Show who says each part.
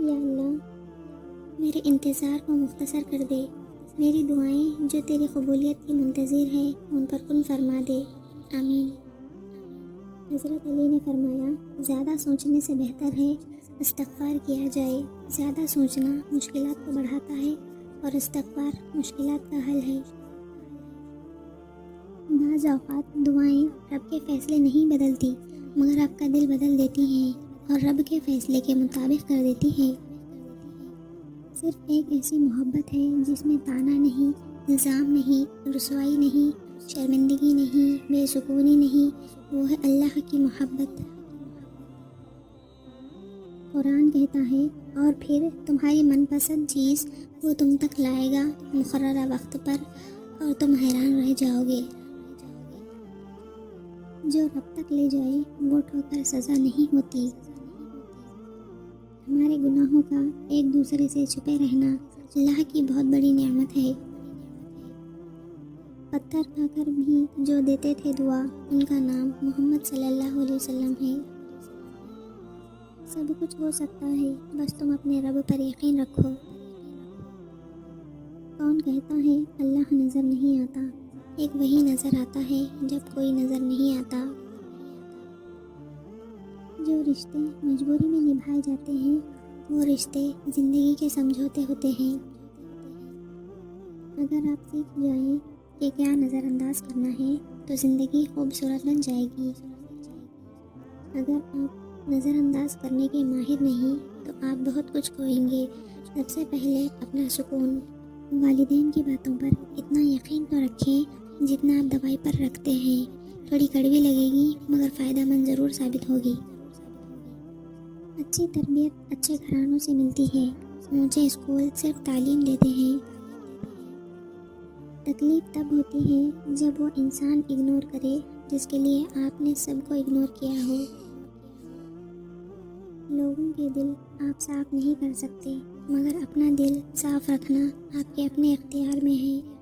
Speaker 1: یا اللہ میرے انتظار کو مختصر کر دے، میری دعائیں جو تیری قبولیت کی منتظر ہیں ان پر کن فرما دے، آمین۔ حضرت علی نے فرمایا، زیادہ سوچنے سے بہتر ہے استغفار کیا جائے۔ زیادہ سوچنا مشکلات کو بڑھاتا ہے اور استغفار مشکلات کا حل ہے۔ بعض اوقات دعائیں رب کے فیصلے نہیں بدلتی مگر آپ کا دل بدل دیتی ہیں اور رب کے فیصلے کے مطابق کر دیتی ہیں۔ صرف ایک ایسی محبت ہے جس میں طعنہ نہیں، الزام نہیں، رسوائی نہیں، شرمندگی نہیں، بے سکونی نہیں، وہ ہے اللہ کی محبت۔ قرآن کہتا ہے، اور پھر تمہاری من پسند چیز وہ تم تک لائے گا مقررہ وقت پر اور تم حیران رہ جاؤ گے۔ جو رب تک لے جائے وہ ٹھوکر سزا نہیں ہوتی۔ ہمارے گناہوں کا ایک دوسرے سے چھپے رہنا اللہ کی بہت بڑی نعمت ہے۔ پتھر کھا کر بھی جو دیتے تھے دعا، ان کا نام محمد صلی اللہ علیہ وسلم ہے۔ سب کچھ ہو سکتا ہے، بس تم اپنے رب پر یقین رکھو۔ کون کہتا ہے اللہ نظر نہیں آتا؟ ایک وہی نظر آتا ہے جب کوئی نظر نہیں آتا۔ جو رشتے مجبوری میں نبھائے جاتے ہیں وہ رشتے زندگی کے سمجھوتے ہوتے ہیں۔ اگر آپ سیکھ جائیں کہ کیا نظر انداز کرنا ہے تو زندگی خوبصورت بن جائے گی۔ اگر آپ نظر انداز کرنے کے ماہر نہیں تو آپ بہت کچھ کھوئیں گے۔ سب سے پہلے اپنا سکون۔ والدین کی باتوں پر اتنا یقین تو رکھیں جتنا آپ دوائی پر رکھتے ہیں۔ تھوڑی کڑوی لگے گی مگر فائدہ مند ضرور ثابت ہوگی۔ اچھی تربیت اچھے گھرانوں سے ملتی ہے۔ اونچے اسکول صرف تعلیم دیتے ہیں۔ تکلیف تب ہوتی ہے جب وہ انسان اگنور کرے جس کے لیے آپ نے سب کو اگنور کیا ہو۔ لوگوں کے دل آپ صاف نہیں کر سکتے مگر اپنا دل صاف رکھنا آپ کے اپنے اختیار میں ہے۔